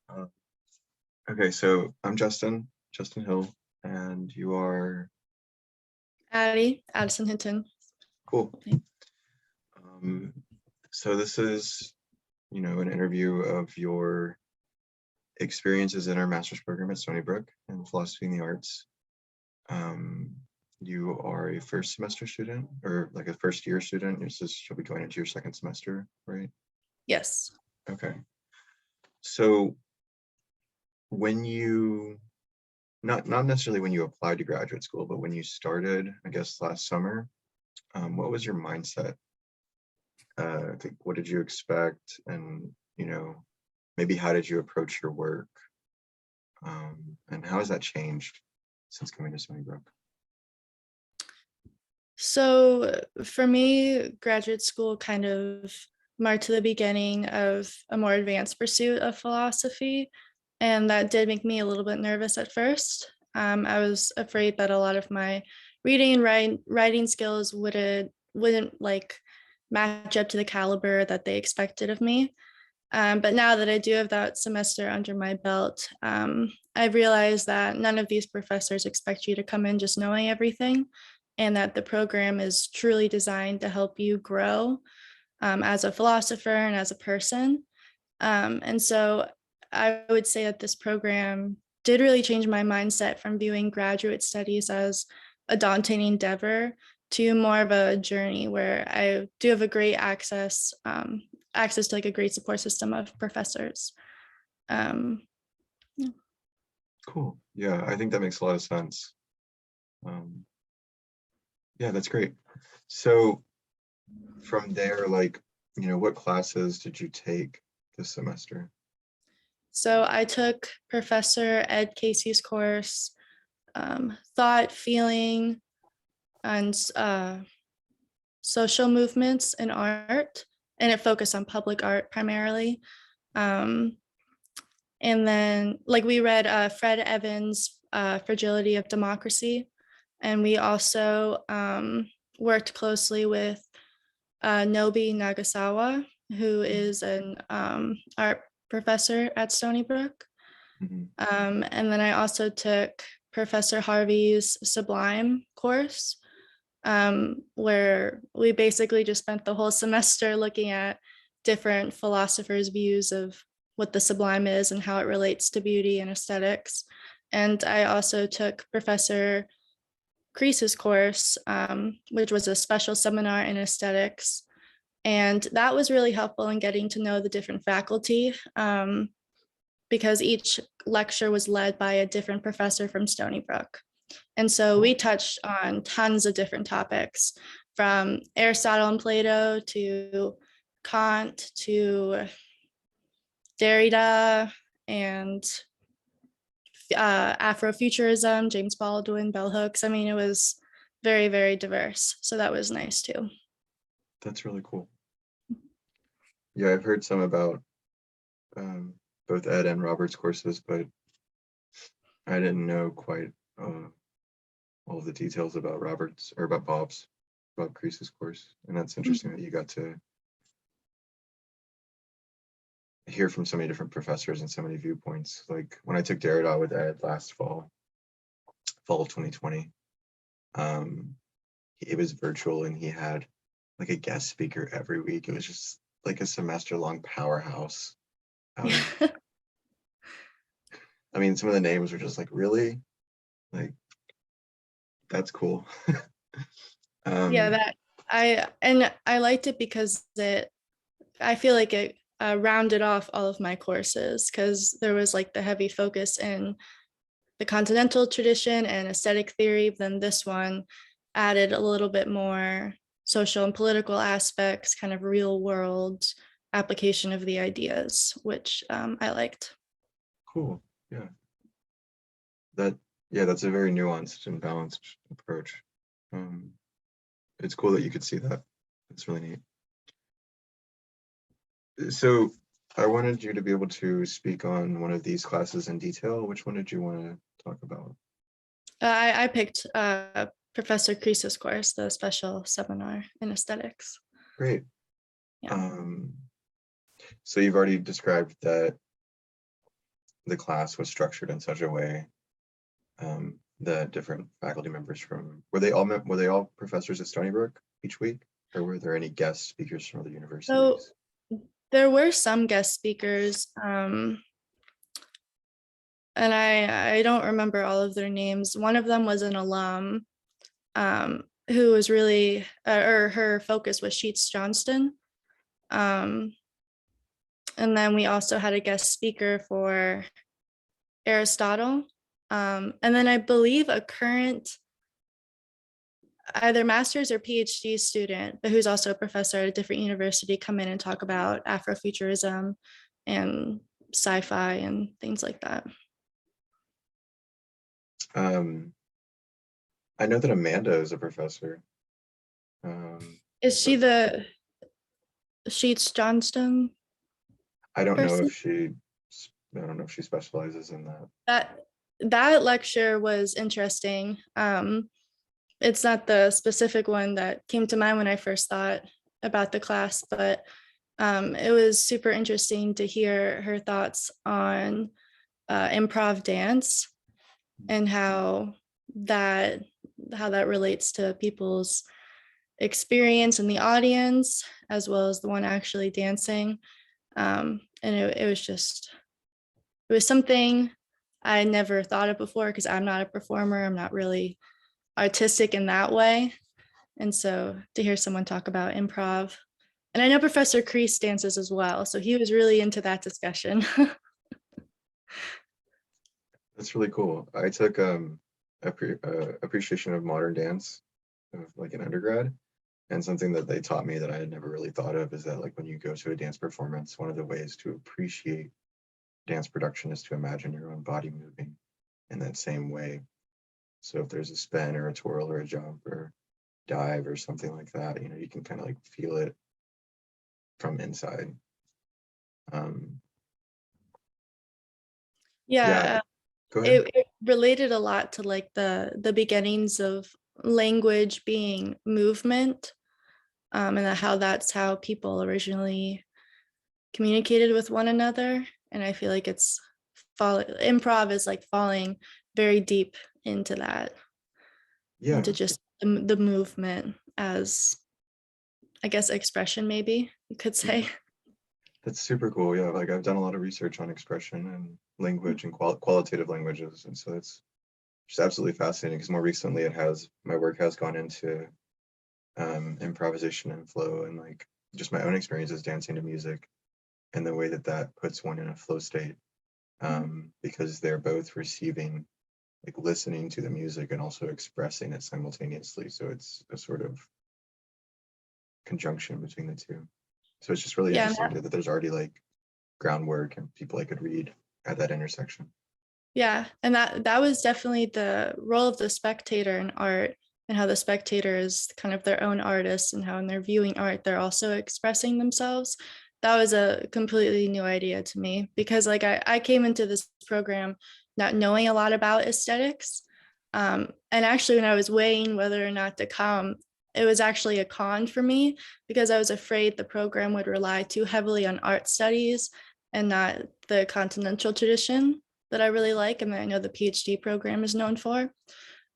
Uh, okay, so I'm Justin Hill, and you are Addison Hinton. cool. So this is, an interview of your experiences in our master's program at Stony Brook in philosophy and the arts. You are a first semester student, or like a first year student. You'll be going into your second semester, right? Yes. Okay. So when you, not necessarily when you applied to graduate school, but when you started, I guess last summer, what was your mindset? I think, what did you expect? And, maybe how did you approach your work? And how has that changed since coming to Stony Brook? So for me, graduate school kind of marked the beginning of a more advanced pursuit of philosophy. And that did make me a little bit nervous at first. I was afraid that a lot of my reading and writing skills wouldn't like match up to the caliber that they expected of me. But now that I do have that semester under my belt, I've realized that none of these professors expect you to come in just knowing everything, and that the program is truly designed to help you grow as a philosopher and as a person. And so I would say that this program did really change my mindset from viewing graduate studies as a daunting endeavor to more of a journey where I do have a great access to like a great support system of professors. Yeah. Cool. Yeah, I think that makes a lot of sense. Yeah, that's great. So from there, what classes did you take this semester? So I took Professor Ed Casey's course, Thought, Feeling, and Social Movements in Art, and it focused on public art primarily. And then we read Fred Evans' Fragility of Democracy, and we also worked closely with Nobi Nagasawa, who is an art professor at Stony Brook. Mm-hmm. And then I also took Professor Harvey's Sublime course, where we basically just spent the whole semester looking at different philosophers' views of what the sublime is and how it relates to beauty and aesthetics. And I also took Professor Crease's course, which was a special seminar in aesthetics. And that was really helpful in getting to know the different faculty, because each lecture was led by a different professor from Stony Brook. And so we touched on tons of different topics, from Aristotle and Plato to Kant to Derrida and Afrofuturism, James Baldwin, bell hooks. I mean, it was very, very diverse. So that was nice too. That's really cool. Yeah, I've heard some about both Ed and Robert's courses, but I didn't know quite all the details about Robert's or about Bob Crease's course. And that's interesting that you got to hear from so many different professors and so many viewpoints. Like when I took Derrida with Ed last fall of 2020, it was virtual and he had like a guest speaker every week. It was just like a semester-long powerhouse. I mean, some of the names were just like, really? Like, that's cool. Yeah, I liked it because I feel like it rounded off all of my courses, because there was like the heavy focus in the continental tradition and aesthetic theory. Then this one added a little bit more social and political aspects, kind of real world application of the ideas, which I liked. Cool. Yeah. That's a very nuanced and balanced approach. It's cool that you could see that. It's really neat. So I wanted you to be able to speak on one of these classes in detail. Which one did you want to talk about? I picked Professor Crease's course, the special seminar in aesthetics. Great. Yeah. So you've already described that the class was structured in such a way that different faculty members were they all professors at Stony Brook each week, or were there any guest speakers from other So universities? there were some guest speakers, and I don't remember all of their names. One of them was an alum who was really, or her focus was Sheets Johnston. And then we also had a guest speaker for Aristotle. And then I believe a current either master's or PhD student, but who's also a professor at a different university, come in and talk about Afrofuturism and sci-fi and things like that. I know that Amanda is a professor. Is she the Sheets Johnston I don't know person? if she specializes in that. That lecture was interesting. It's not the specific one that came to mind when I first thought about the class, but it was super interesting to hear her thoughts on improv dance and how that relates to people's experience in the audience as well as the one actually dancing. And it was something I never thought of before because I'm not a performer. I'm not really artistic in that way. And so to hear someone talk about improv, and I know Professor Kreese dances as well, so he was really into that discussion. That's really cool. I took appreciation of modern dance of like an undergrad, and something that they taught me that I had never really thought of is that like when you go to a dance performance, one of the ways to appreciate dance production is to imagine your own body moving in that same way. So if there's a spin or a twirl or a jump or dive or something like that, you can kind of like feel it from inside. Yeah, Go ahead. it related a lot to like the beginnings of language being movement, and how that's how people originally communicated with one another. And I feel like improv is like falling very deep into that, Yeah, into just the movement as, I guess, expression, maybe you could say. that's super cool. Yeah, like I've done a lot of research on expression and language and qualitative languages, and so it's just absolutely fascinating because more recently my work has gone into improvisation and flow and like just my own experiences dancing to music and the way that puts one in a flow state, because they're both receiving, like listening to the music and also expressing it simultaneously. So it's a sort of conjunction between the two. So it's just really Yeah, interesting that there's already like groundwork and people I could read at that intersection. yeah, and that was definitely the role of the spectator in art, and how the spectator is kind of their own artist, and how when they're viewing art they're also expressing themselves. That was a completely new idea to me because like I came into this program not knowing a lot about aesthetics, and actually when I was weighing whether or not to come, it was actually a con for me because I was afraid the program would rely too heavily on art studies and not the continental tradition that I really like and that I know the PhD program is known for.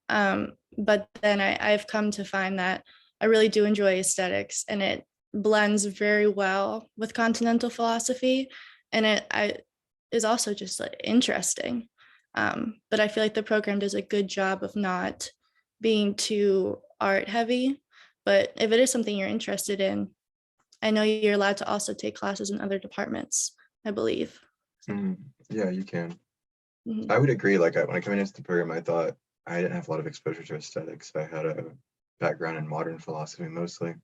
But then I've come to find that I really do enjoy aesthetics, and it blends very well with continental philosophy, and it is also just like interesting. But I feel like the program does a good job of not being too art heavy. But if it is something you're interested in, I know you're allowed to also take classes in other departments, I believe. Yeah, you can. Mhm. I would agree. Like when I came into the program, I thought I didn't have a lot of exposure to aesthetics. I had a background in modern philosophy mostly.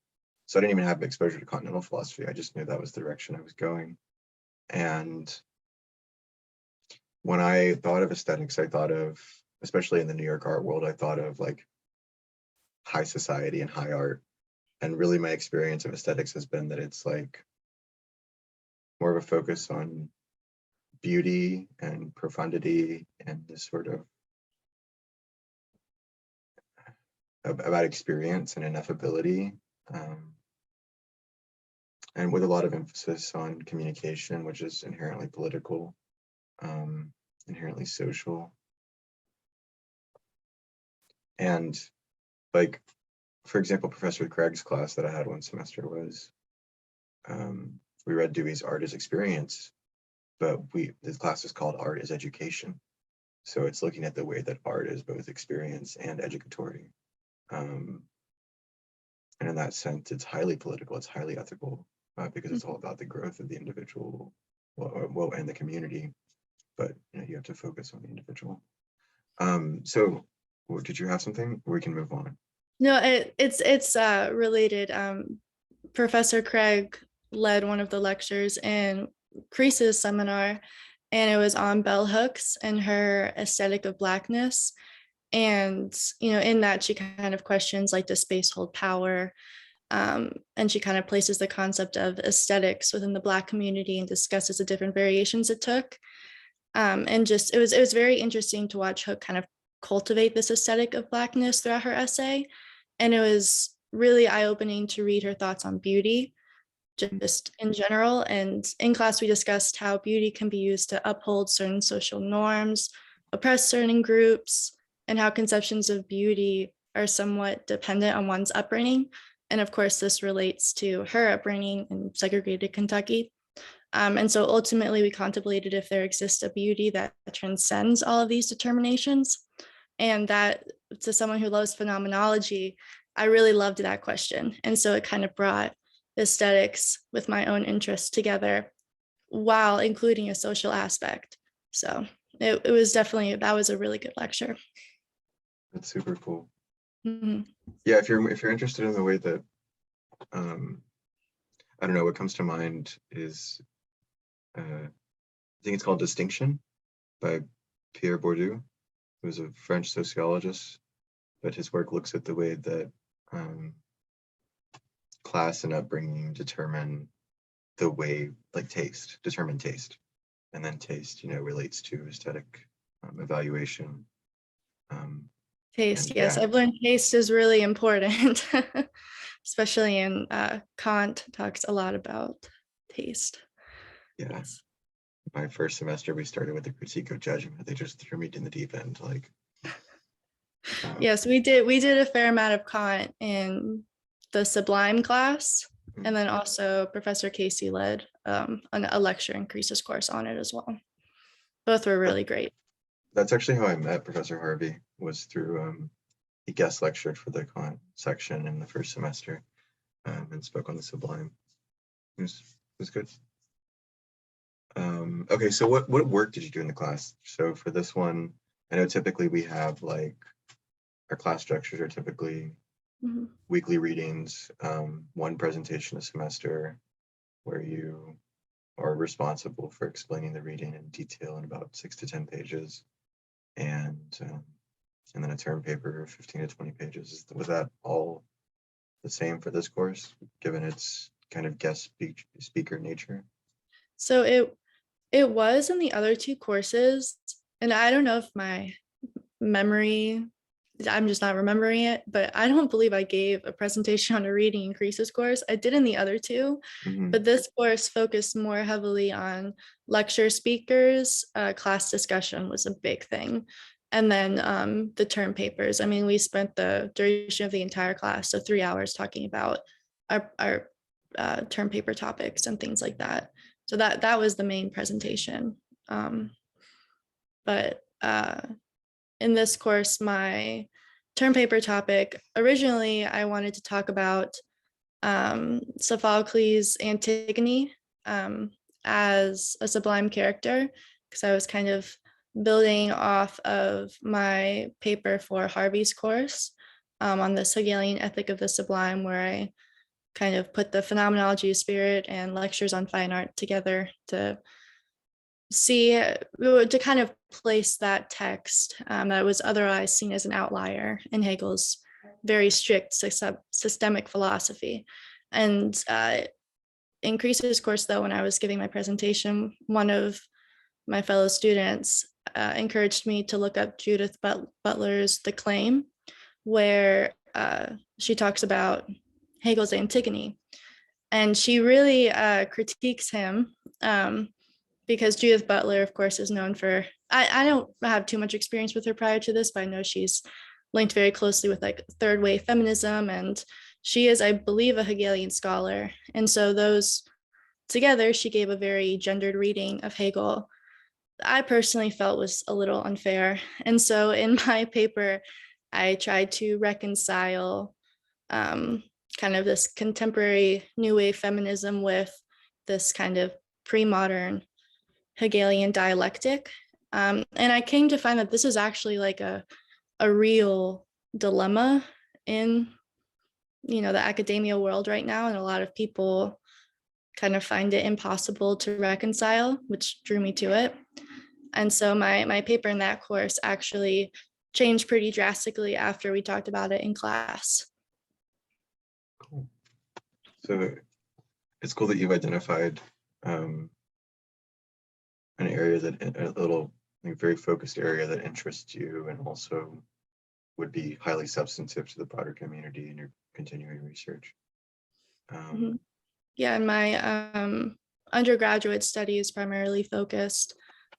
So I didn't even have exposure to continental philosophy. I just knew that was the direction I was going. And when I thought of aesthetics, I thought of, especially in the New York art world, I thought of like high society and high art. And really my experience of aesthetics has been that it's like more of a focus on beauty and profundity and this sort of about experience and ineffability, and with a lot of emphasis on communication, which is inherently political. inherently social. And like, for example, Professor Craig's class that I had one semester was, we read Dewey's Art as Experience, but this class is called Art as Education. So it's looking at the way that art is both experience and educatory. And in that sense, it's highly political, it's highly ethical, because it's all about the growth of the individual, well, and the community, but you have to focus on the individual. So did you have something? We can move on. No, it's related. Professor Craig led one of the lectures in Crease's seminar, and it was on bell hooks and her aesthetic of Blackness. And in that, she kind of questions, like, does space hold power? And she kind of places the concept of aesthetics within the Black community and discusses the different variations it took. And just it was very interesting to watch Hook kind of cultivate this aesthetic of Blackness throughout her essay. And it was really eye-opening to read her thoughts on beauty, just in general. And in class, we discussed how beauty can be used to uphold certain social norms, oppress certain groups, and how conceptions of beauty are somewhat dependent on one's upbringing. And of course, this relates to her upbringing in segregated Kentucky. And so ultimately, we contemplated if there exists a beauty that transcends all of these determinations. And that, to someone who loves phenomenology, I really loved that question. And so it kind of brought aesthetics with my own interests together while including a social aspect. So it was definitely, that was a really good lecture. That's super cool. Mm-hmm. Yeah, if you're interested in the way that, I don't know, what comes to mind is, I think it's called Distinction by Pierre Bourdieu, who's a French sociologist, but his work looks at the way that class and upbringing determine the way, like determine taste, and then taste, relates to aesthetic evaluation. Taste, yes, yeah, I've learned taste is really important, especially in Kant talks a lot about taste. yeah. Yes. My first semester, we started with a critique of judgment. They just threw me in the deep end, like. Yes, we did a fair amount of Kant in the Sublime class, and then also Professor Casey led a lecture in Crease's course on it as well. Both were really great. That's actually how I met Professor Harvey, was through, he guest lectured for the Kant section in the first semester, and spoke on the Sublime. It was good. Okay, so what work did you do in the class? So for this one, I know typically we have, like, our class structures are typically weekly readings, one presentation a semester, where you are responsible for explaining the reading in detail in about 6 to 10 pages, and then a term paper of 15 to 20 pages. Was that all the same for this course, given its kind of guest speaker nature? So it was in the other two courses, and I don't know if my memory, I'm just not remembering it, but I don't believe I gave a presentation on a reading in Crease's course. I did in the other two, but this course focused more heavily on lecture speakers. Class discussion was a big thing. And then the term papers. I mean, we spent the duration of the entire class, so 3 hours, talking about our term paper topics and things like that. So that was the main presentation. But in this course, my term paper topic, originally I wanted to talk about Sophocles' Antigone as a sublime character, because I was kind of building off of my paper for Harvey's course on the Hegelian ethic of the sublime, where I kind of put the phenomenology of spirit and lectures on fine art together to see, to kind of place that text that was otherwise seen as an outlier in Hegel's very strict systemic philosophy. And in Crease's course, though, when I was giving my presentation, one of my fellow students encouraged me to look up Judith Butler's The Claim, where she talks about Hegel's Antigone. And she really critiques him because Judith Butler, of course, is known for, I don't have too much experience with her prior to this, but I know she's linked very closely with like third wave feminism. And she is, I believe, a Hegelian scholar. And so those together, she gave a very gendered reading of Hegel. I personally felt was a little unfair. And so in my paper, I tried to reconcile kind of this contemporary new wave feminism with this kind of pre-modern Hegelian dialectic. And I came to find that this is actually like a real dilemma in, the academia world right now. And a lot of people kind of find it impossible to reconcile, which drew me to it. And so my paper in that course actually changed pretty drastically after we talked about it in class. Cool. So it's cool that you've identified an area a little very focused area that interests you and also would be highly substantive to the broader community in your continuing research. Yeah, and my undergraduate studies primarily focused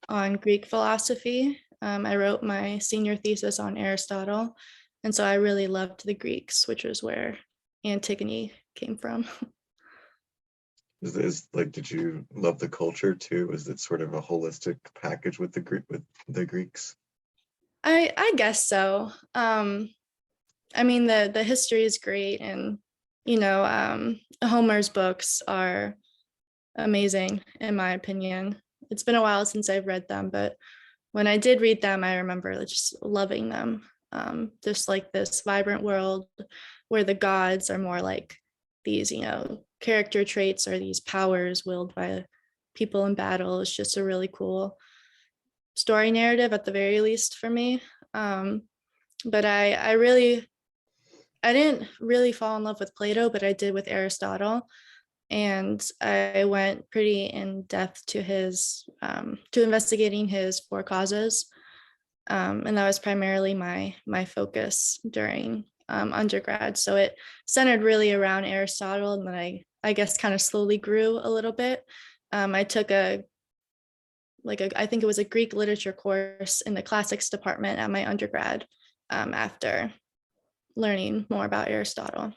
on Greek philosophy. I wrote my senior thesis on Aristotle, and so I really loved the Greeks, which was where Antigone came from. Did you love the culture too? Was it sort of a holistic package with the Greeks? I guess so. I mean, the history is great, and Homer's books are amazing in my opinion. It's been a while since I've read them, but when I did read them, I remember just loving them. Just like this vibrant world where the gods are more like these, character traits or these powers willed by people in battle. It's just a really cool story narrative at the very least for me. But I didn't really fall in love with Plato, but I did with Aristotle. And I went pretty in depth to to investigating his four causes. And that was primarily my focus during undergrad. So it centered really around Aristotle, and then I guess kind of slowly grew a little bit. I took I think it was a Greek literature course in the classics department at my undergrad after learning more about Aristotle.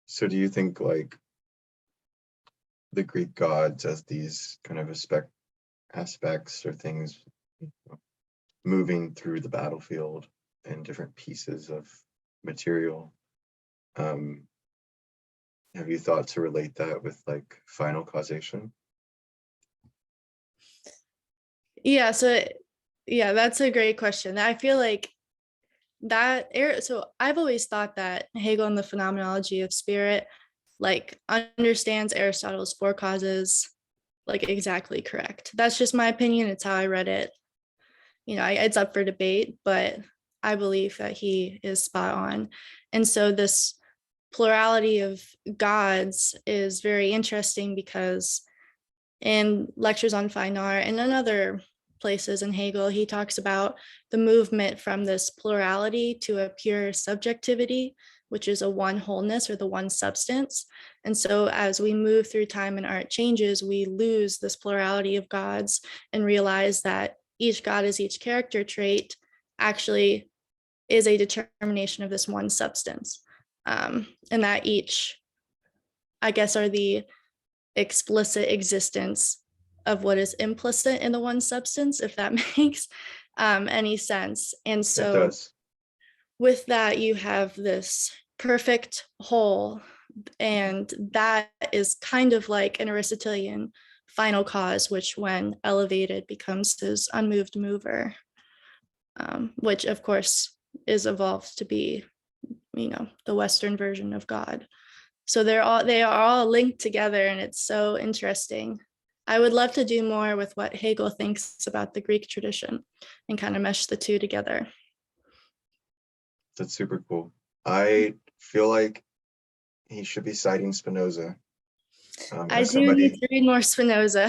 So do you think like the Greek gods as these kind of aspects or things moving through the battlefield and different pieces of material, have you thought to relate that with like final causation? Yeah, that's a great question. I feel like so I've always thought that Hegel and the phenomenology of spirit like understands Aristotle's four causes like exactly correct. That's just my opinion. It's how I read it. It's up for debate, but I believe that he is spot on. And so this plurality of gods is very interesting because in lectures on fine art and in other places in Hegel, he talks about the movement from this plurality to a pure subjectivity, which is a one wholeness or the one substance. And so as we move through time and art changes, we lose this plurality of gods and realize that each god is each character trait actually is a determination of this one substance. And that each, I guess, are the explicit existence of what is implicit in the one substance, if that makes any sense. And so with that, you have this perfect whole, and that is kind of like an Aristotelian final cause, which when elevated becomes his unmoved mover, which of course is evolved to be, the Western version of God. So they are all linked together, and it's so interesting. I would love to do more with what Hegel thinks about the Greek tradition and kind of mesh the two together. That's super cool. I feel like he should be citing Spinoza. I do need to read more Spinoza.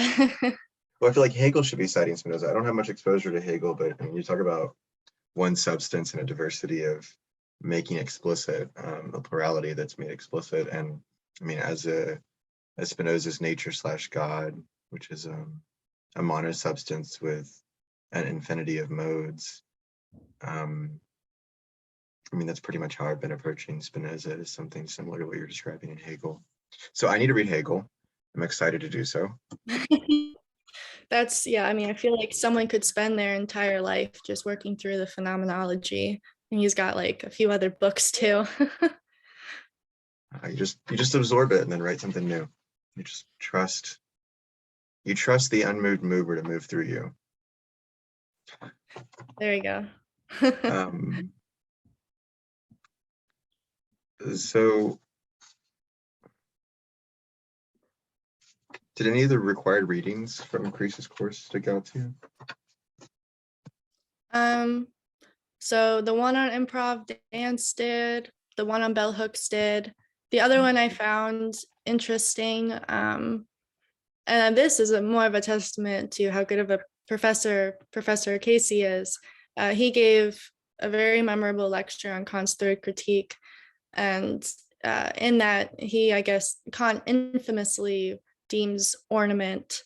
Well, I feel like Hegel should be citing Spinoza. I don't have much exposure to Hegel, but I mean, you talk about one substance and a diversity of making explicit a plurality that's made explicit. And I mean, as Spinoza's nature / God which is a monosubstance with an infinity of modes. I mean, that's pretty much how I've been approaching Spinoza, is something similar to what you're describing in Hegel. So I need to read Hegel. I'm excited to do so. That's, yeah, I mean, I feel like someone could spend their entire life just working through the phenomenology, and he's got like a few other books too. You just absorb it and then write something new. You just trust the unmoved mover to move through you. There you go. So did any of the required readings from Crease's course stick out to you? So the one on improv dance did, the one on bell hooks did. The other one I found interesting. And this is more of a testament to how good of a Professor Casey is. He gave a very memorable lecture on Kant's third critique. And in that, he, I guess, Kant infamously deems ornament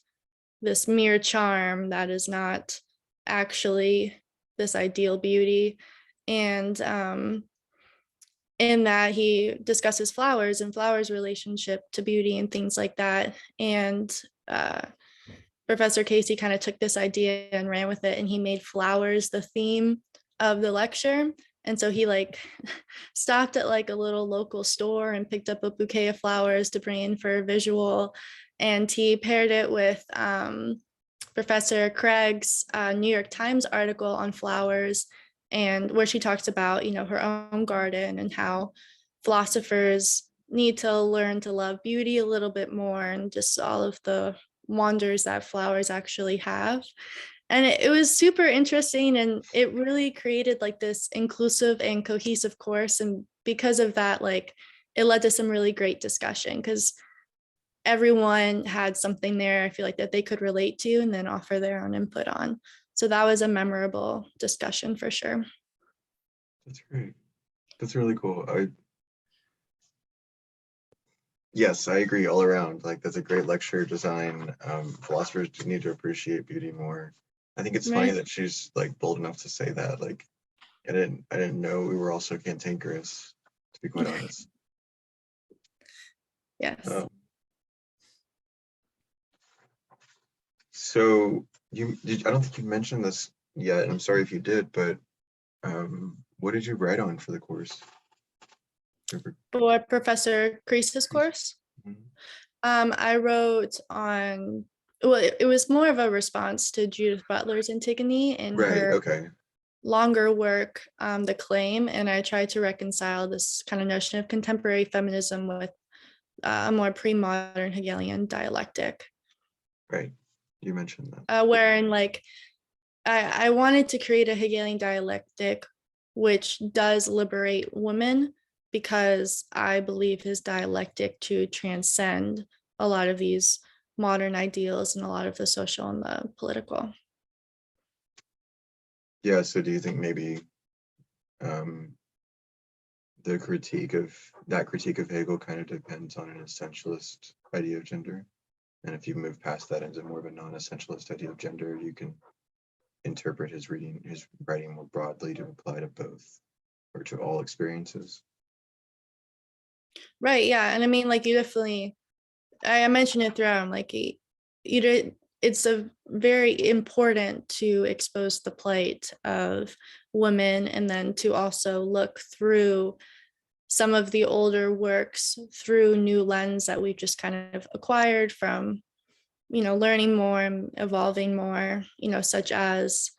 this mere charm that is not actually this ideal beauty. And in that, he discusses flowers and flowers' relationship to beauty and things like that. And Professor Casey kind of took this idea and ran with it, and he made flowers the theme of the lecture. And so he like stopped at like a little local store and picked up a bouquet of flowers to bring in for a visual. And he paired it with Professor Craig's New York Times article on flowers, and where she talks about, you know, her own garden and how philosophers need to learn to love beauty a little bit more, and just all of the wonders that flowers actually have. And it was super interesting, and it really created like this inclusive and cohesive course. And because of that, like it led to some really great discussion, because everyone had something there, I feel like, that they could relate to and then offer their own input on. So that was a memorable discussion for sure. That's great. That's really cool. Yes, I agree all around. Like, that's a great lecture design. Philosophers just need to appreciate beauty more. I think it's funny that she's like bold enough to say that. Like, I didn't know we were all so cantankerous, to be quite honest. Yes. So I don't think you mentioned this yet, and I'm sorry if you did, but what did you write on for the course? For Professor Crease's course? Mm-hmm. I wrote on, well, it was more of a response to Judith Butler's Antigone and her longer work, The Claim, and I tried to reconcile this kind of notion of contemporary feminism with a more pre-modern Hegelian dialectic. Right, you mentioned that. Wherein, like, I wanted to create a Hegelian dialectic which does liberate women, because I believe his dialectic to transcend a lot of these modern ideals and a lot of the social and the political. Yeah, so do you think maybe the critique of Hegel kind of depends on an essentialist idea of gender? And if you move past that into more of a non-essentialist idea of gender, you can interpret his writing more broadly to apply to both, or to all experiences. Right, yeah. And I mean, like, you definitely, I mentioned it throughout, like, it's a very important to expose the plight of women, and then to also look through some of the older works through new lens that we've just kind of acquired from, you know, learning more and evolving more, you know, such as,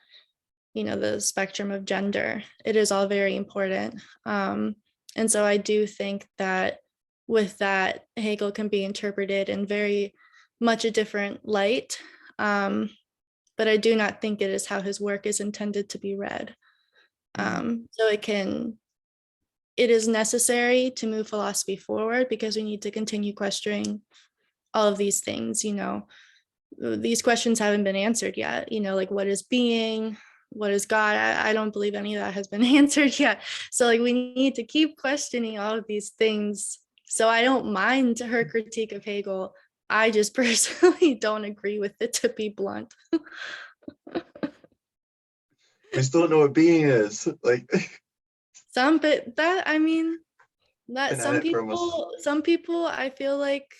you know, the spectrum of gender. It is all very important. And so I do think that with that, Hegel can be interpreted in very much a different light. But I do not think it is how his work is intended to be read. So it is necessary to move philosophy forward, because we need to continue questioning all of these things. You know, these questions haven't been answered yet, you know, like, what is being, what is God? I don't believe any of that has been answered yet. So like, we need to keep questioning all of these things. So I don't mind her critique of Hegel, I just personally don't agree with it, to be blunt. I still don't know what being is. Like, But that, I mean, that been at it for almost. some people, I feel like,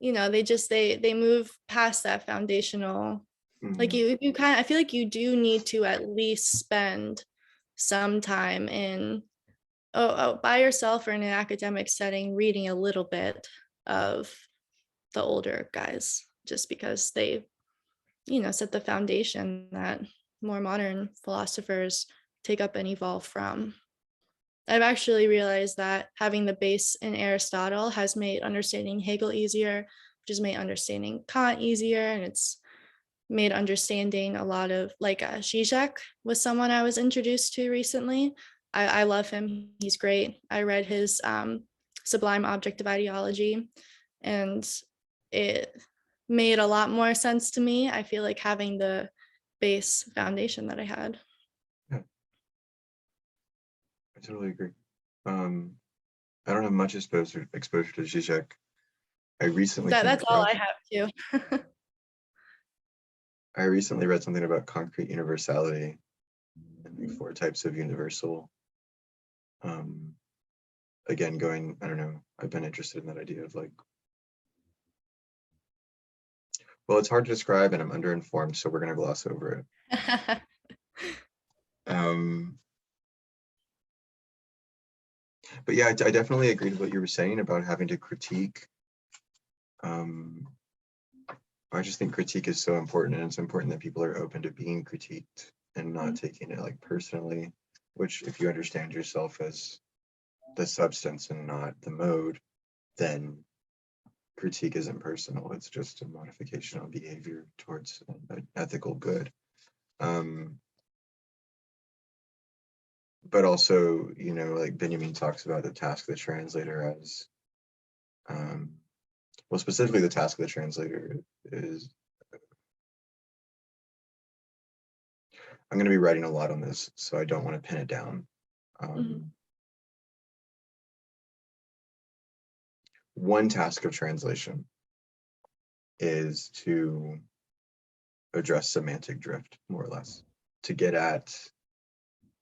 they move past that foundational. Like Mhm. you kind of, I feel like you do need to at least spend some time in, by yourself or in an academic setting, reading a little bit of the older guys, just because they, set the foundation that more modern philosophers take up and evolve from. I've actually realized that having the base in Aristotle has made understanding Hegel easier, which has made understanding Kant easier, and it's made understanding a lot of, like, Zizek was someone I was introduced to recently. I love him. He's great. I read his Sublime Objective Ideology, and it made a lot more sense to me. I feel like having the base foundation that I had. Yeah, I totally agree. I don't have much exposure to Zizek. I recently came That's all across. I have too. I recently read something about concrete universality and like 4 types of universal. Um, Again, going, I don't know, I've been interested in that idea of like, well, it's hard to describe and I'm underinformed, so we're gonna gloss over it. But yeah, I definitely agreed with what you were saying about having to critique. I just think critique is so important, and it's important that people are open to being critiqued and not taking it like personally, which if you understand yourself as the substance and not the mode, then critique isn't personal. It's just a modification of behavior towards an ethical good. But also, like Benjamin talks about the task of the translator as, well, specifically the task of the translator is, I'm going to be writing a lot on this, so I don't want to pin it down. One task of translation is to address semantic drift, more or less, to get at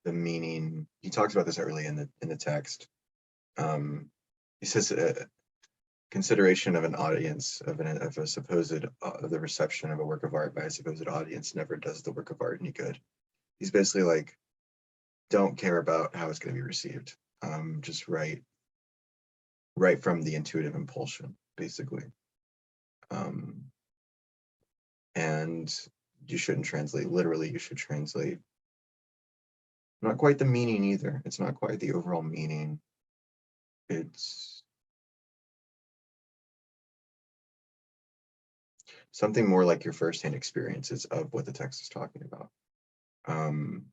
the meaning. He talks about this early in the text. He says consideration of an audience of a supposed the reception of a work of art by a supposed audience never does the work of art any good. He's basically like, don't care about how it's going to be received. Just write from the intuitive impulsion, basically. And you shouldn't translate literally. You should translate not quite the meaning either. It's not quite the overall meaning. It's something more like your firsthand experiences of what the text is talking about. And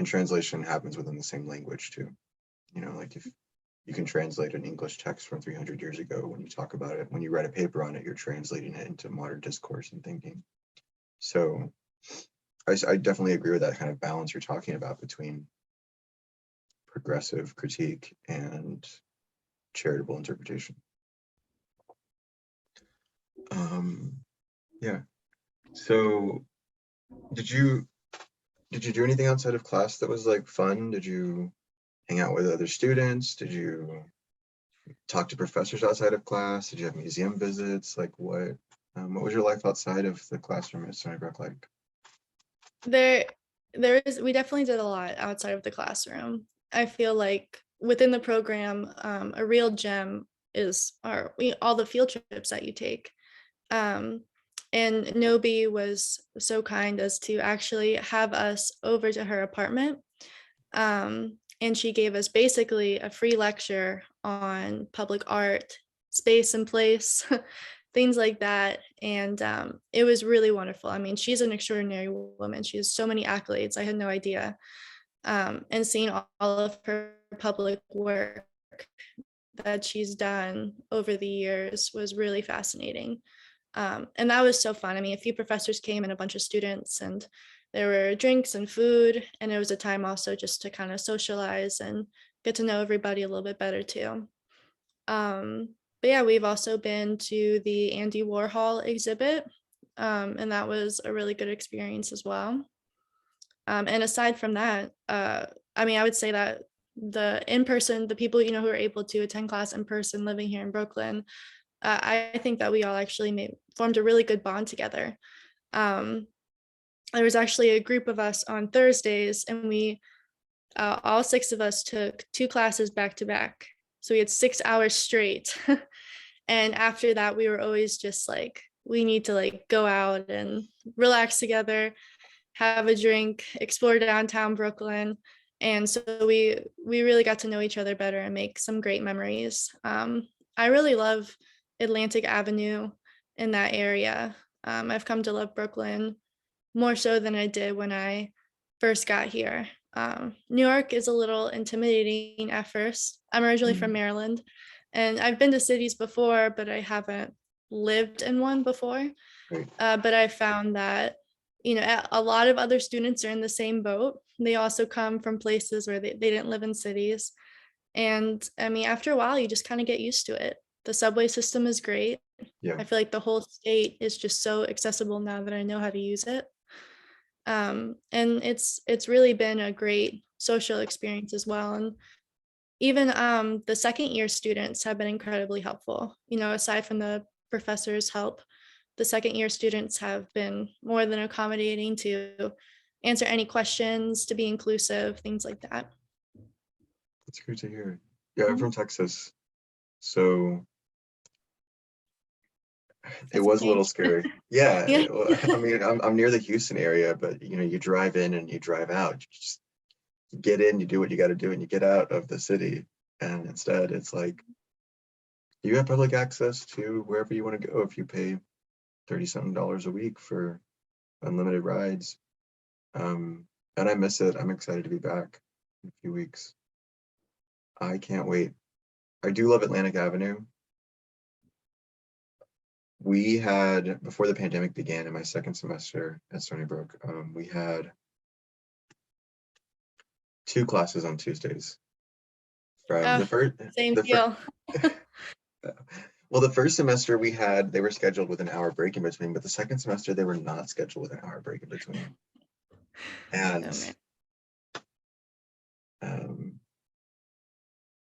translation happens within the same language too. Like if you can translate an English text from 300 years ago, when you talk about it, when you write a paper on it, you're translating it into modern discourse and thinking. So I definitely agree with that kind of balance you're talking about between progressive critique and charitable interpretation. Yeah. So did you do anything outside of class that was like fun? Did you hang out with other students? Did you talk to professors outside of class? Did you have museum visits? Like what was your life outside of the classroom at Stony Brook like? We definitely did a lot outside of the classroom. I feel like within the program, a real gem are all the field trips that you take. And Nobi was so kind as to actually have us over to her apartment. And she gave us basically a free lecture on public art, space and place, things like that. And it was really wonderful. I mean, she's an extraordinary woman. She has so many accolades. I had no idea. And seeing all of her public work that she's done over the years was really fascinating. And that was so fun. I mean, a few professors came and a bunch of students, and there were drinks and food, and it was a time also just to kind of socialize and get to know everybody a little bit better too. But yeah, we've also been to the Andy Warhol exhibit, and that was a really good experience as well. And aside from that, I mean, I would say that the in-person, the people, who are able to attend class in person living here in Brooklyn, I think that we all actually formed a really good bond together. Um, there was actually a group of us on Thursdays, and we all six of us took two classes back to back. So we had 6 hours straight. And after that, we were always just like, we need to like go out and relax together, have a drink, explore downtown Brooklyn. And so we really got to know each other better and make some great memories. I really love Atlantic Avenue in that area. I've come to love Brooklyn more so than I did when I first got here. New York is a little intimidating at first. I'm originally from Maryland, and I've been to cities before, but I haven't lived in one before. Right. But I found that, a lot of other students are in the same boat. They also come from places where they didn't live in cities. And I mean, after a while, you just kind of get used to it. The subway system is great. Yeah. I feel like the whole state is just so accessible now that I know how to use it. And it's really been a great social experience as well. And even the second year students have been incredibly helpful. Aside from the professors' help, the second year students have been more than accommodating to answer any questions, to be inclusive, things like that. That's great to hear. Yeah, I'm from Texas, so it was a little scary. Yeah, Yeah. I mean, I'm near the Houston area, but you drive in and you drive out. You just get in, you do what you got to do, and you get out of the city. And instead, it's like you have public access to wherever you want to go if you pay $30-something a week for unlimited rides. And I miss it. I'm excited to be back in a few weeks. I can't wait. I do love Atlantic Avenue. We had, before the pandemic began in my second semester at Stony Brook, we had 2 classes on Tuesdays. From the first, Same deal. well, the first semester they were scheduled with an hour break in between, but the second semester they were not scheduled with an hour break in between. And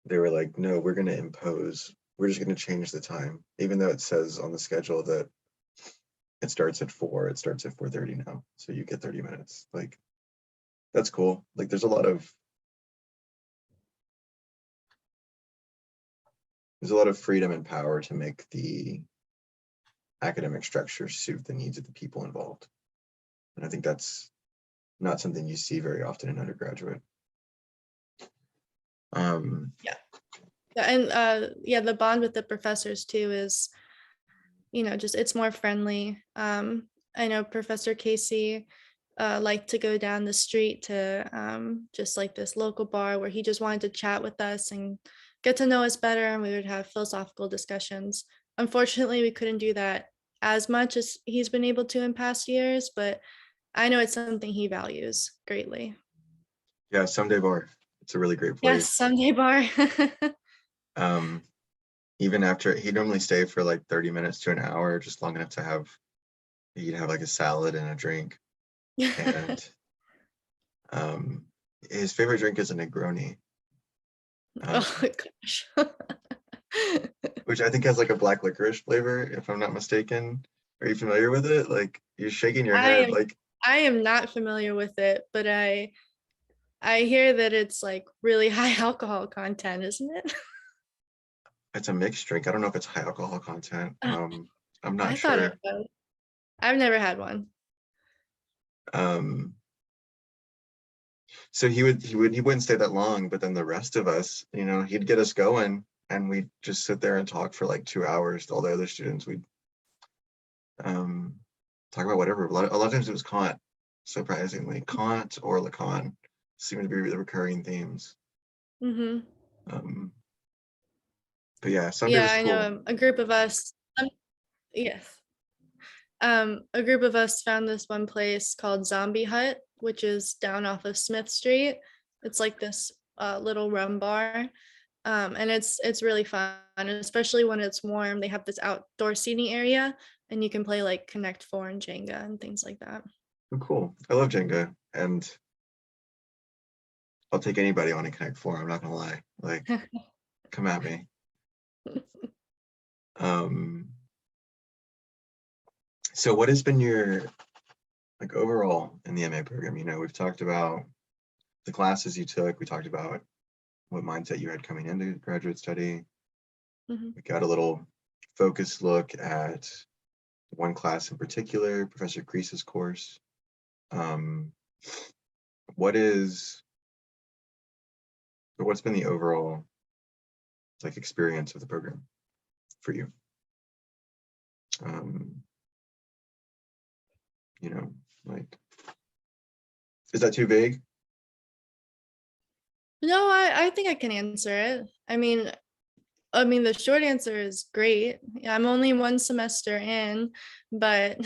they were like, no, we're going to impose, we're just going to change the time, even though it says on the schedule that it starts at 4, it starts at 4:30 now, so you get 30 minutes. Like, that's cool. Like, there's a lot of freedom and power to make the academic structure suit the needs of the people involved, and I think that's not something you see very often in undergraduate. Yeah. And the bond with the professors too is, just it's more friendly. I know Professor Casey liked to go down the street to just like this local bar where he just wanted to chat with us and get to know us better, and we would have philosophical discussions. Unfortunately, we couldn't do that as much as he's been able to in past years, but I know it's something he values greatly. Yeah, Someday Bar. It's a really great place. Yes, Someday Bar. Even after, he'd normally stay for like 30 minutes to an hour, just long enough to he'd have like a salad and a drink. And his favorite drink is a Negroni. Oh gosh. Which I think has like a black licorice flavor, if I'm not mistaken. Are you familiar with it? Like, you're shaking your head. Like, I am not familiar with it, but I hear that it's like really high alcohol content, isn't it? it's a mixed drink. I don't know if it's high alcohol content. I'm not I thought sure. it was. I've never had one. So he wouldn't stay that long, but then the rest of us, he'd get us going, and we'd just sit there and talk for like 2 hours to all the other students. We'd talk about whatever. A lot of times it was Kant, surprisingly. Kant or Lacan seem to be the recurring themes. Mm-hmm. But yeah, Sunday was I cool. know a group of us. Yes. A group of us found this one place called Zombie Hut, which is down off of Smith Street. It's like this little rum bar. And it's really fun, especially when it's warm. They have this outdoor seating area, and you can play like Connect Four and Jenga and things like that. Oh, cool. I love Jenga, and I'll take anybody on a Connect Four. I'm not gonna lie. Like, come at me. Um, so what has been your like overall in the MA program? You know, we've talked about the classes you took. We talked about what mindset you had coming into graduate study. Mhm. We got a little focused look at one class in particular, Professor Crease's course. What is, or what's been the overall like experience of the program for you? You know, like, is that too vague? No, I think I can answer it. I mean, the short answer is great. I'm only one semester in, but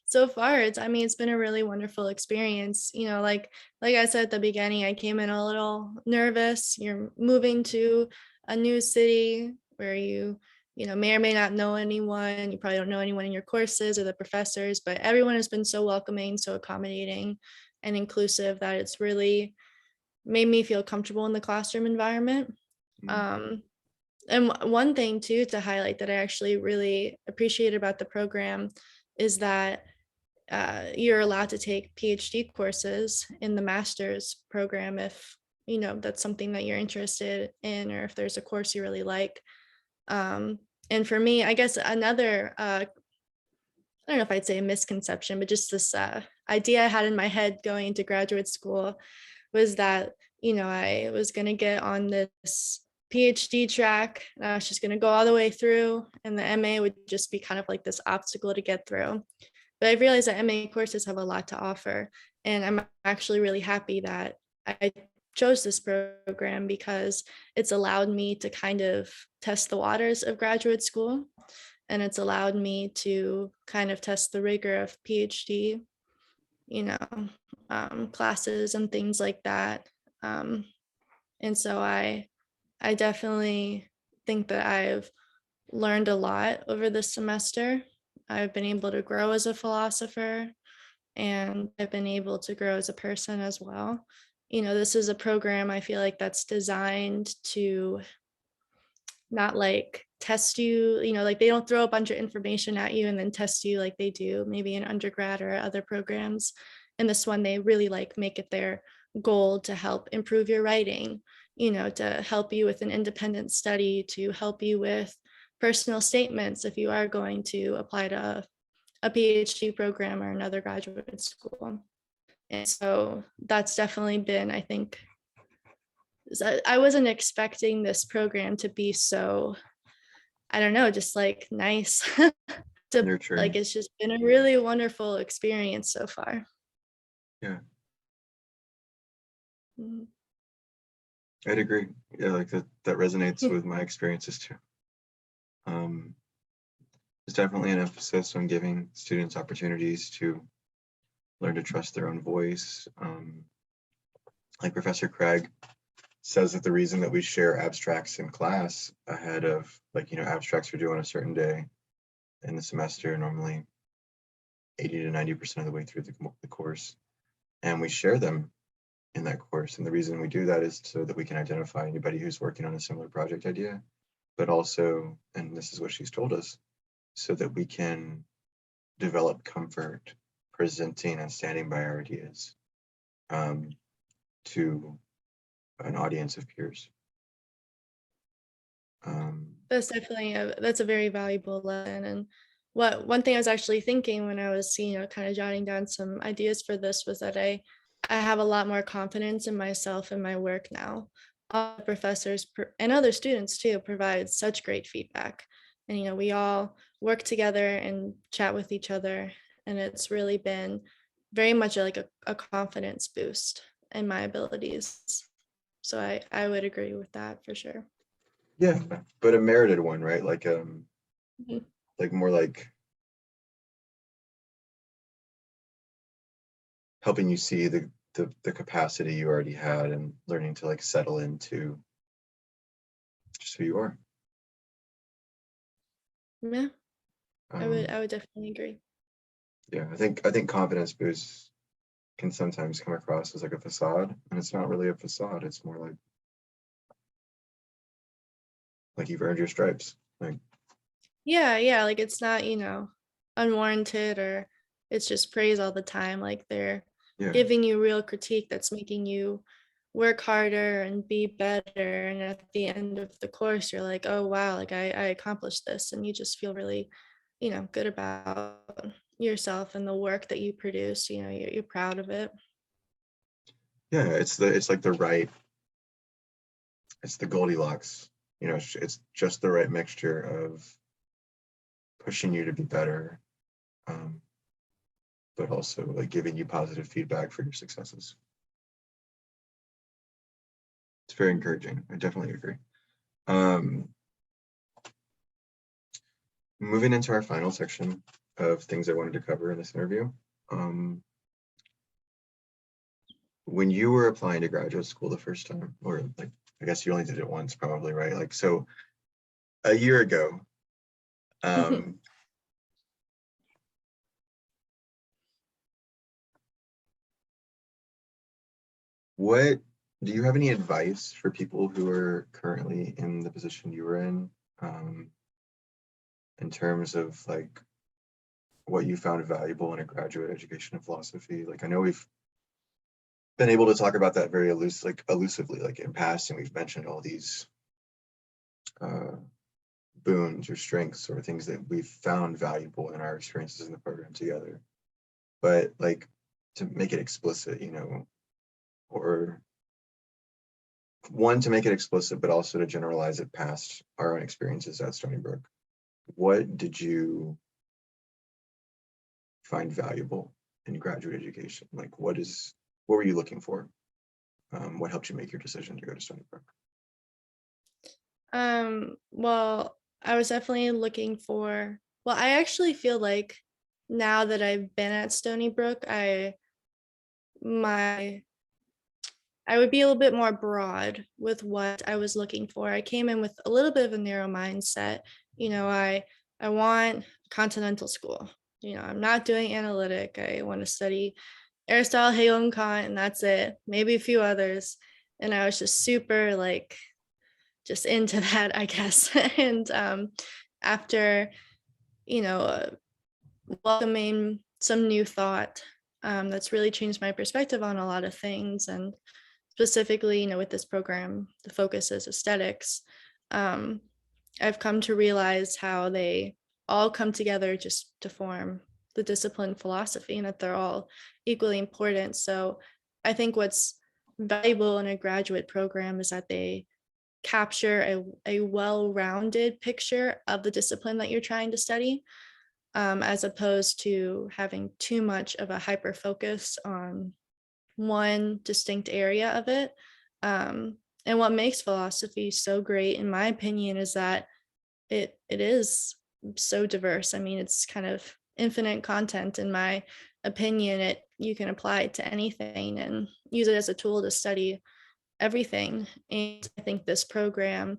so far it's been a really wonderful experience. Like I said at the beginning, I came in a little nervous. You're moving to a new city where you may or may not know anyone. You probably don't know anyone in your courses or the professors, but everyone has been so welcoming, so accommodating and inclusive that it's really made me feel comfortable in the classroom environment. Mm, Um, and one thing too to highlight that I actually really appreciate about the program is that you're allowed to take PhD courses in the master's program if that's something that you're interested in, or if there's a course you really like. And for me, I guess another I don't know if I'd say a misconception, but just this idea I had in my head going into graduate school was that I was going to get on this PhD track and I was just going to go all the way through, and the MA would just be kind of like this obstacle to get through. But I've realized that MA courses have a lot to offer, and I'm actually really happy that I chose this program because it's allowed me to kind of test the waters of graduate school, and it's allowed me to kind of test the rigor of PhD, you know, classes and things like that. Um, and so I definitely think that I've learned a lot over this semester. I've been able to grow as a philosopher, and I've been able to grow as a person as well. This is a program I feel like that's designed to not like test you, like they don't throw a bunch of information at you and then test you like they do maybe in undergrad or other programs. In this one, they really like make it their goal to help improve your writing, to help you with an independent study, to help you with personal statements if you are going to apply to a PhD program or another graduate school. And so that's definitely been, I think, I wasn't expecting this program to be so, I don't know, just like nice to like, nurturing. it's just been a really wonderful experience so far. Yeah, Mhm. I'd agree. Yeah, like that resonates with my experiences too. Um, there's definitely an emphasis on giving students opportunities to learn to trust their own voice. Like Professor Craig says that the reason that we share abstracts in class ahead of, like, abstracts are due on a certain day in the semester, normally 80 to 90% of the way through the course, and we share them in that course. And the reason we do that is so that we can identify anybody who's working on a similar project idea, but also, and this is what she's told us, so that we can develop comfort presenting and standing by our ideas to an audience of peers. That's a very valuable lesson. And one thing I was actually thinking when I was, kind of jotting down some ideas for this was that I have a lot more confidence in myself and my work now. All the professors and other students too provide such great feedback. And we all work together and chat with each other. And it's really been very much like a confidence boost in my abilities. So I would agree with that for sure. Yeah, but a merited one, right? Mhm. Like more like helping you see the capacity you already had and learning to like settle into who you are. Yeah, I would Um, definitely agree. yeah, I think confidence boosts can sometimes come across as like a facade, and it's not really a facade. It's more like you've earned your stripes. Like, Yeah, like it's not, unwarranted, or it's just praise all the time. Like they're yeah, giving you real critique that's making you work harder and be better. And at the end of the course, you're like, oh wow, like I accomplished this. And you just feel really, good about yourself and the work that you produce. You're proud of it. yeah, it's like the right, it's the Goldilocks. It's just the right mixture of pushing you to be better, um, but also like giving you positive feedback for your successes. It's very encouraging. I definitely agree. Um, Moving into our final section of things I wanted to cover in this interview. When you were applying to graduate school the first time, or like, I guess you only did it once probably, right? Like, so a year ago, um, what do you have any advice for people who are currently in the position you were in terms of like what you found valuable in a graduate education in philosophy? Like, I know we've been able to talk about that very elusively, like in passing, we've mentioned all these boons or strengths or things that we've found valuable in our experiences in the program together. But like to make it explicit, or one, to make it explicit, but also to generalize it past our own experiences at Stony Brook. What did you find valuable in graduate education? Like, what were you looking for? What helped you make your decision to go to Stony Brook? Well, I was definitely looking for, well, I actually feel like now that I've been at Stony Brook, my I would be a little bit more broad with what I was looking for. I came in with a little bit of a narrow mindset. I want continental school. I'm not doing analytic. I want to study Aristotle, Hegel, and Kant, and that's it. Maybe a few others. And I was just super like just into that, I guess. And after, you know, uh, welcoming some new thought, that's really changed my perspective on a lot of things. And specifically, with this program, the focus is aesthetics. Um, I've come to realize how they all come together just to form the discipline philosophy, and that they're all equally important. So I think what's valuable in a graduate program is that they capture a well-rounded picture of the discipline that you're trying to study, as opposed to having too much of a hyper focus on one distinct area of it. And what makes philosophy so great, in my opinion, is that it is so diverse. I mean, it's kind of infinite content, in my opinion. You can apply it to anything and use it as a tool to study everything. And I think this program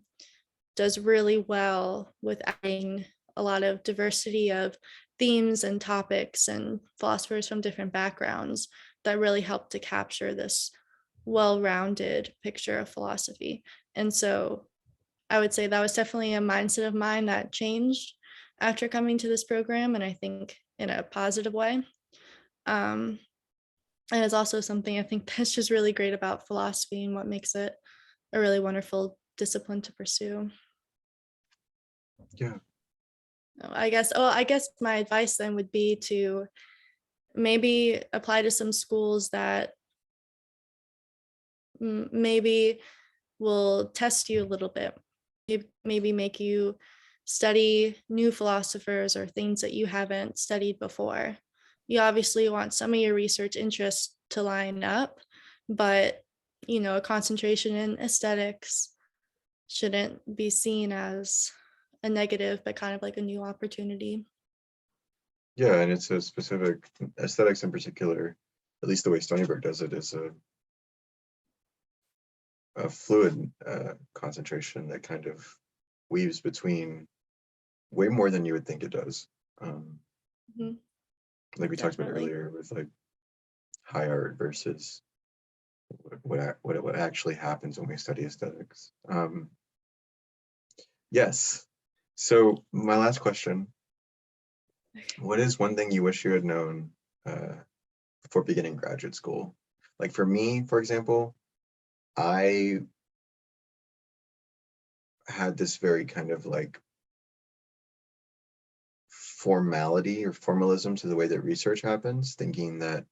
does really well with adding a lot of diversity of themes and topics and philosophers from different backgrounds that really help to capture this well-rounded picture of philosophy. And so I would say that was definitely a mindset of mine that changed after coming to this program, and I think in a positive way. Um, and it's also something I think that's just really great about philosophy and what makes it a really wonderful discipline to pursue. Yeah, I guess my advice then would be to maybe apply to some schools that maybe will test you a little bit, maybe make you study new philosophers or things that you haven't studied before. You obviously want some of your research interests to line up, but a concentration in aesthetics shouldn't be seen as a negative, but kind of like a new opportunity. yeah, and it's a specific aesthetics in particular. At least the way Stony Brook does it is a fluid concentration that kind of weaves between way more than you would think it does. Mhm. Like we talked about Definitely. earlier with like high art versus what actually happens when we study aesthetics. Yes. So my last question, what is one thing you wish you had known before beginning graduate school? Like for me, for example, I had this very kind of like formality or formalism to the way that research happens, thinking that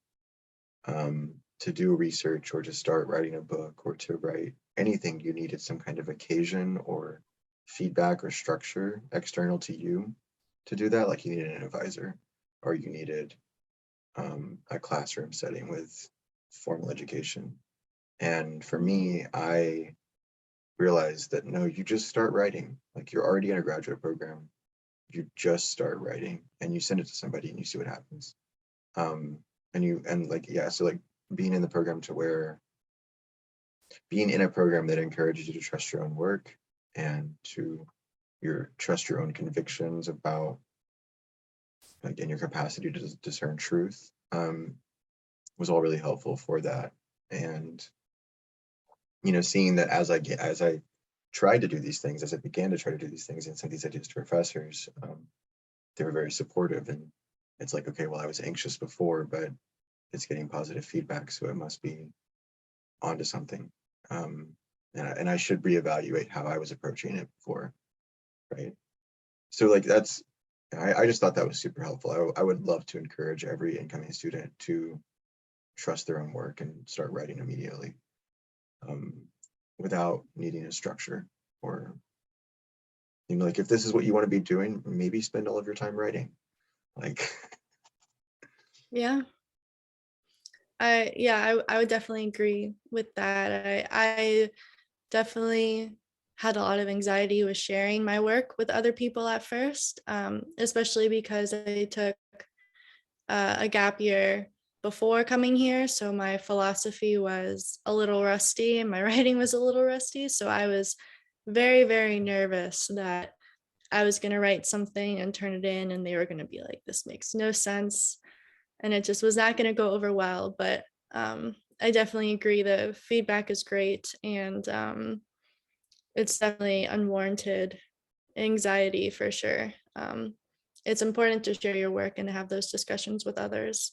to do research or to start writing a book or to write anything, you needed some kind of occasion or feedback or structure external to you to do that. Like you needed an advisor or you needed a classroom setting with formal education. And for me, I realized that no, you just start writing. Like you're already in a graduate program, you just start writing and you send it to somebody and you see what happens. And like, yeah, so like being in the program to where being in a program that encourages you to trust your own work and to trust your own convictions about like in your capacity to discern truth was all really helpful for that. And seeing that as I tried to do these things, as I began to try to do these things and send these ideas to professors, they were very supportive. And it's like, okay, well, I was anxious before, but it's getting positive feedback, so it must be onto something. And I should reevaluate how I was approaching it before, right? So like I just thought that was super helpful. I would love to encourage every incoming student to trust their own work and start writing immediately, without needing a structure or like if this is what you want to be doing, maybe spend all of your time writing. Like Yeah. I would definitely agree with that. I definitely had a lot of anxiety with sharing my work with other people at first, especially because I took a gap year before coming here. So my philosophy was a little rusty and my writing was a little rusty. So I was very, very nervous that I was going to write something and turn it in and they were going to be like, this makes no sense. And it just was not going to go over well. But I definitely agree. The feedback is great. And it's definitely unwarranted anxiety for sure. It's important to share your work and to have those discussions with others.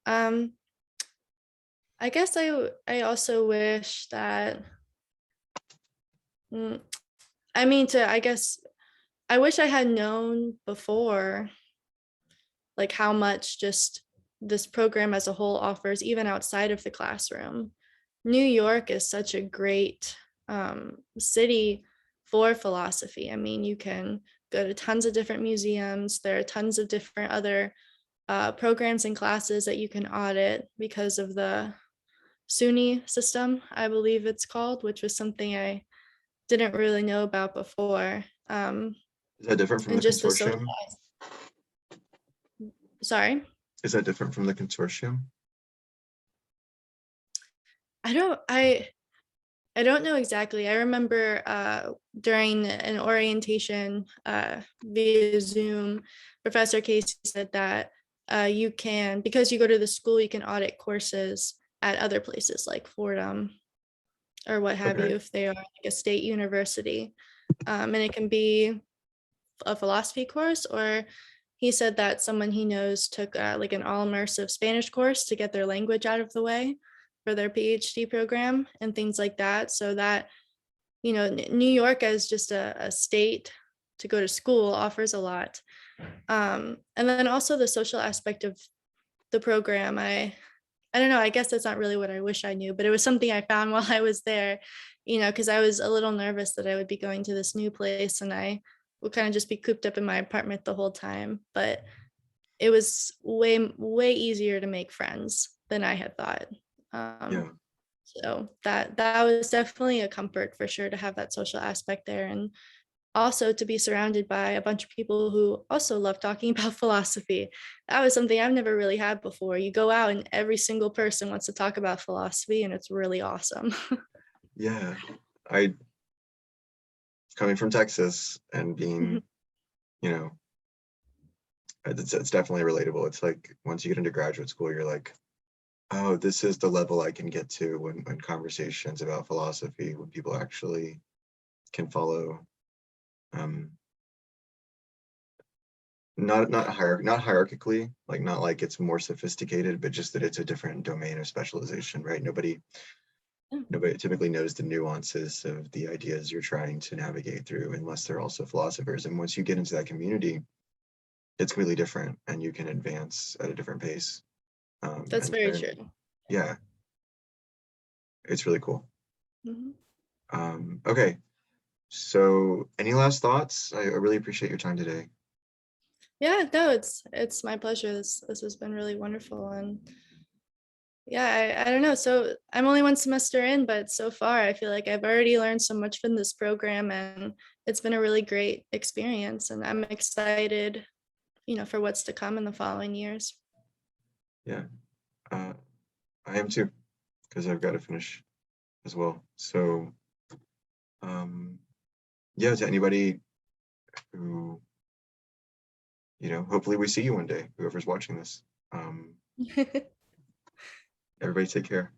Um, I guess I also wish that, mm, I mean, I guess I wish I had known before, like how much just this program as a whole offers, even outside of the classroom. New York is such a great city for philosophy. I mean, you can go to tons of different museums. There are tons of different other programs and classes that you can audit because of the SUNY system, I believe it's called, which was something I didn't really know about before. is that different from And the just the social, consortium? sorry, Is that different from the consortium? I don't, I, I don't know exactly. I remember during an orientation via Zoom, Professor Casey said that you can, because you go to the school, you can audit courses at other places like Fordham or what have Okay. you, if they are like a state university. And it can be a philosophy course, or he said that someone he knows took like an all immersive Spanish course to get their language out of the way for their PhD program and things like that. So that, New York as just a state to go to school offers a lot. And then also the social aspect of the program. I don't know, I guess that's not really what I wish I knew, but it was something I found while I was there, because I was a little nervous that I would be going to this new place and I would kind of just be cooped up in my apartment the whole time. But it was way, way easier to make friends than I had thought. Yeah. So that was definitely a comfort for sure to have that social aspect there. And also to be surrounded by a bunch of people who also love talking about philosophy. That was something I've never really had before. You go out and every single person wants to talk about philosophy and it's really awesome. Yeah. I coming from Texas and being, you know, it's definitely relatable. It's like once you get into graduate school, you're like, oh, this is the level I can get to when conversations about philosophy, when people actually can follow, not hierarchically, like not like it's more sophisticated, but just that it's a different domain of specialization, right? Nobody typically knows the nuances of the ideas you're trying to navigate through unless they're also philosophers. And once you get into that community, it's really different and you can advance at a different pace. That's and very then, true. yeah, it's really cool. Mhm. Okay, so any last thoughts? I really appreciate your time today. Yeah, no, it's my pleasure. This has been really wonderful, and yeah, I don't know. So I'm only one semester in, but so far I feel like I've already learned so much from this program, and it's been a really great experience. And I'm excited, for what's to come in the following years. Yeah, I am too, because I've got to finish as well. So, yeah, to anybody who, hopefully we see you one day, whoever's watching this. Everybody take care.